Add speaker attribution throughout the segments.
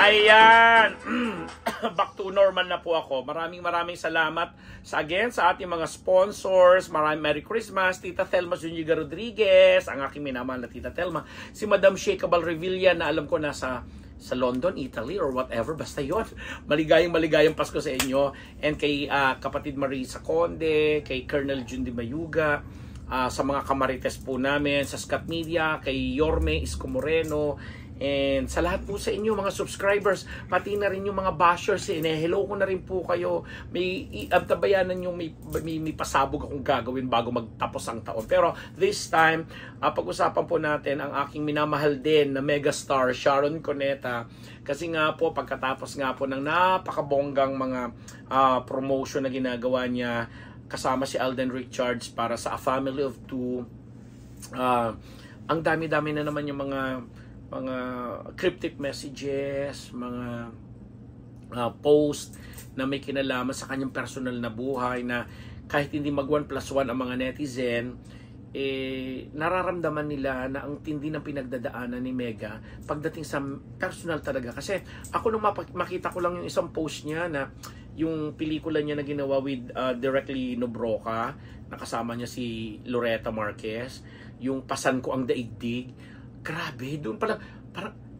Speaker 1: Ayan. Back to normal na po ako. Maraming salamat sa ating mga sponsors. Merry Christmas, Tita Thelma Zuniga Rodriguez, ang aking minamahal na Tita Thelma. Si Madam Shakeable Revilla na alam ko nasa sa London, Italy, or whatever. Basta yon. Maligayang Pasko sa inyo. And kay kapatid Marisa Conde, kay Colonel Jun Di Mayuga, sa mga kamarites po namin, sa Scott Media, kay Yorme Isko Moreno, and sa lahat po sa inyo mga subscribers, pati na rin yung mga bashers, hello ko na rin po kayo. May tabayanan yung may pasabog akong gagawin bago magtapos ang taon. Pero this time, pag-usapan po natin ang aking minamahal din na megastar Sharon Cuneta. Kasi nga po, pagkatapos nga po ng napakabonggang mga promotion na ginagawa niya kasama si Alden Richards para sa A Family of Two, ang dami-dami na naman yung mga cryptic messages, mga post na may kinalaman sa kanyang personal na buhay, na kahit hindi mag 1+1 ang mga netizen, nararamdaman nila na ang tindi ng pinagdadaanan ni Mega pagdating sa personal talaga. Kasi ako nung makita ko lang yung isang post niya na yung pelikula niya na ginawa with directly Nobroca, nakasama niya si Loretta Marquez, yung Pasan Ko Ang Daigdig. Grabe, doon pala,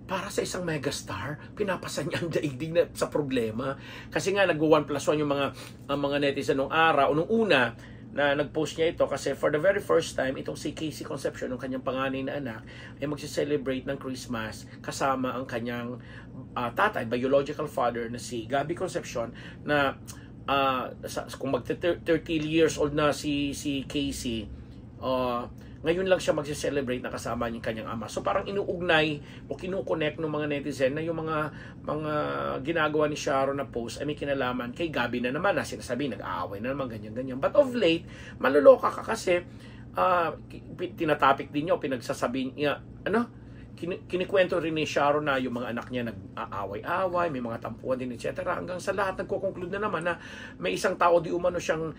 Speaker 1: para sa isang megastar, pinapasan niya ang daigdig na sa problema. Kasi nga, nag-1+1 yung mga netizen nung araw, nung una, na nag-post niya ito, kasi for the very first time, itong si Casey Concepcion, yung kanyang panganay na anak, ay mag-celebrate ng Christmas kasama ang kanyang tatay, biological father, na si Gabby Concepcion, na kung mag-30 years old na si Casey, ngayon lang siya magse-celebrate na kasama niya kanyang ama. So parang inuugnay o kinukonect ng mga netizen na yung mga ginagawa ni Sharon na post ay may kinalaman kay Gabby na naman, na sinasabi nag-aaway na naman, ganyan. But of late, maluloka ka kasi tinatapik din niya o pinagsasabi niya, kinikwento rin ni Sharon na yung mga anak niya nag-aaway-aaway, may mga tampuan din, etc. Hanggang sa lahat nagko-conclude na naman na may isang tao di umano siyang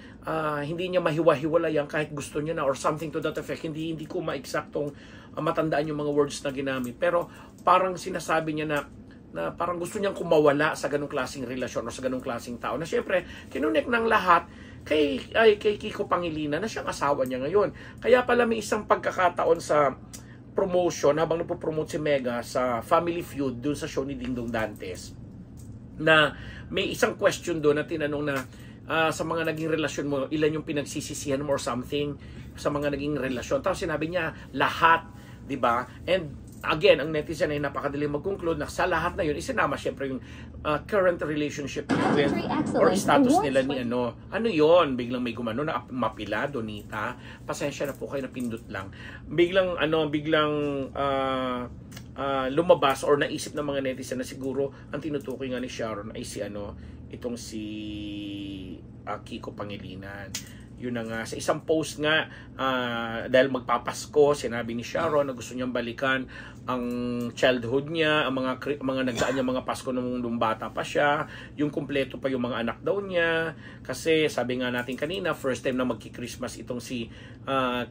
Speaker 1: hindi niya mahiwa-hiwalayan kahit gusto niya na, or something to that effect. Hindi ko ma-eksaktong matandaan yung mga words na ginamit. Pero parang sinasabi niya na parang gusto niyang kumawala sa ganung klaseng relasyon o sa ganung klaseng tao. Na syempre, kinunik ng lahat kay Kiko Pangilinan na siyang asawa niya ngayon. Kaya pala may isang pagkakataon sa promotion, habang nagpo-promote si Mega sa Family Feud dun sa show ni Dingdong Dantes, na may isang question doon na tinanong na sa mga naging relasyon mo, ilan yung pinagsisisihan mo or something sa mga naging relasyon. Tapos sinabi niya, lahat, di ba? And again, ang netizen ay napakadali mag-conclude na sa lahat na yun, isinama syempre yung current relationship with, or status nila ni ano yon, biglang may gumano na mapila, Donita. Pasensya na po kayo, napindot lang. Biglang lumabas or naisip ng mga netizen na siguro ang tinutukoy nga ni Sharon ay itong si Kiko Pangilinan. Yun na nga, sa isang post nga, dahil magpapasko, sinabi ni Sharon na gusto niyang balikan ang childhood niya, ang mga nagdaan niya mga Pasko nung bata pa siya, yung kumpleto pa yung mga anak daw niya, kasi sabi nga natin kanina, first time na magki-Christmas itong si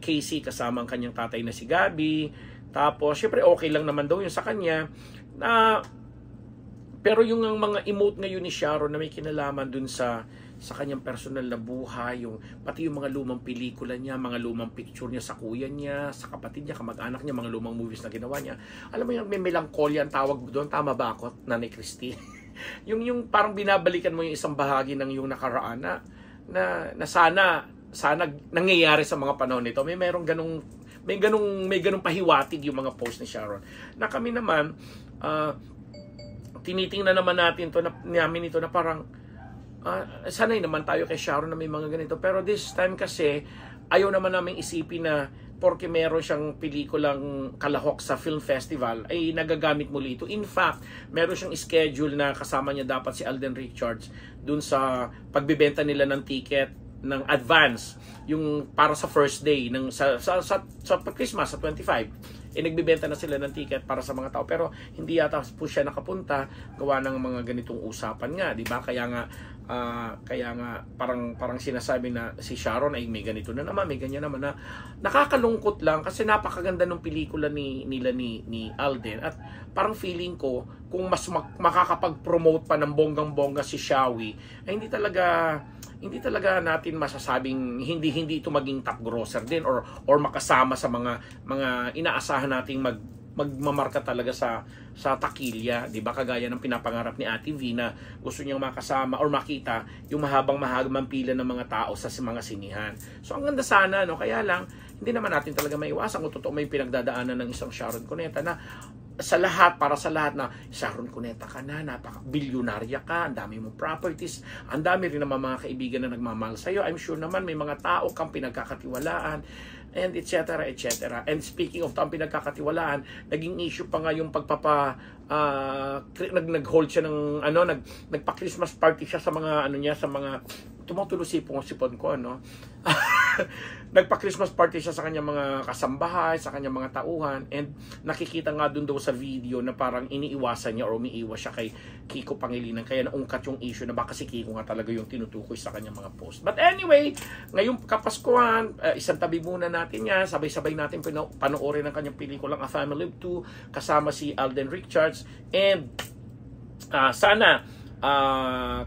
Speaker 1: Casey kasama ang kanyang tatay na si Gabby. Tapos syempre okay lang naman daw yun sa kanya, pero yung mga emote ngayon ni Sharon na may kinalaman dun sa kanyang personal na buhay, pati yung mga lumang pelikula niya, mga lumang picture niya sa kuya niya, sa kapatid niya, kamag-anak niya, mga lumang movies na ginawa niya. Alam mo yung may melancholia ang tawag doon, tama ba ako, Nanay Christy? yung parang binabalikan mo yung isang bahagi ng yung nakaraan na sana nangyayari sa mga panahon nito. May ganung pahiwatig yung mga post ni Sharon. Na kami naman, tinitingnan naman natin namin ito na parang sanay naman tayo kay Sharon na may mga ganito. Pero this time kasi, ayaw naman namin isipin na porke meron siyang pelikulang kalahok sa film festival, ay nagagamit muli ito. In fact, meron siyang schedule na kasama niya dapat si Alden Richards dun sa pagbibenta nila ng ticket ng advance, yung para sa first day sa Christmas sa 25. Nagbibenta na sila ng ticket para sa mga tao, pero hindi yata po siya nakapunta gawa ng mga ganitong usapan nga, di ba? Kaya nga Kaya nga parang sinasabi na si Sharon ay may ganito na naman, may ganyan naman, na nakakalungkot lang kasi napakaganda ng pelikula ni Alden, at parang feeling ko kung mas makakapag-promote pa ng bonggang-bongga si Shawi, ay hindi talaga natin masasabing hindi ito maging top grosser din, or makasama sa mga inaasahan nating magmamarka talaga sa takilya, 'di ba? Kagaya ng pinapangarap ni Ate V na gusto niyang makasama or makita yung mahabang pila ng mga tao sa mga sinihan. So ang ganda sana, no? Kaya lang hindi naman natin talaga maiwasan kung totoo may pinagdadaanan ng isang Sharon Cuneta na para sa lahat na Sharon Cuneta ka na, napaka-bilyonarya ka, ang dami mong properties, ang dami rin naman mga kaibigan na nagmamahal sa'yo. I'm sure naman may mga tao kang pinagkakatiwalaan, and etc. etc. And speaking of ang pinagkakatiwalaan, naging issue pa nga yung nag-hold siya ng nagpa-Christmas party siya sa mga sa mga tumutulo sipon ko, nagpa-Christmas party siya sa kanyang mga kasambahay, sa kanyang mga tauhan, and nakikita nga dun daw sa video na parang iniiwasan niya or umiiwas siya kay Kiko Pangilinan, kaya naungkat yung issue na baka si Kiko nga talaga yung tinutukoy sa kanyang mga post. But anyway, ngayong Kapaskuhan, isang tabi muna natin yan, sabay-sabay natin panoorin ang kanyang pelikulang A Family of Two kasama si Alden Richards, and sana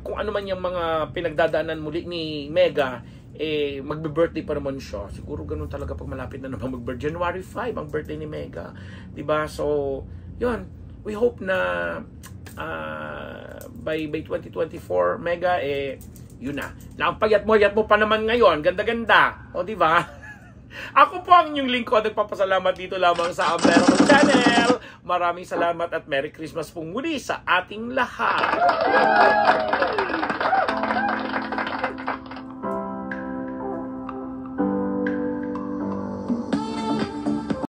Speaker 1: kung ano man yung mga pinagdadaanan muli ni Mega, magbe-birthday pa naman siya. Siguro ganun talaga pag malapit na naman mag-birthday. January 5 ang birthday ni Mega. Diba? So, yun. We hope na by 2024, Mega, yun na. Ang payat mo pa naman ngayon. Ganda-ganda. O, diba? Ako po ang inyong lingkod. Nagpapasalamat dito lamang sa Amberong Channel. Maraming salamat at Merry Christmas pong muli sa ating lahat.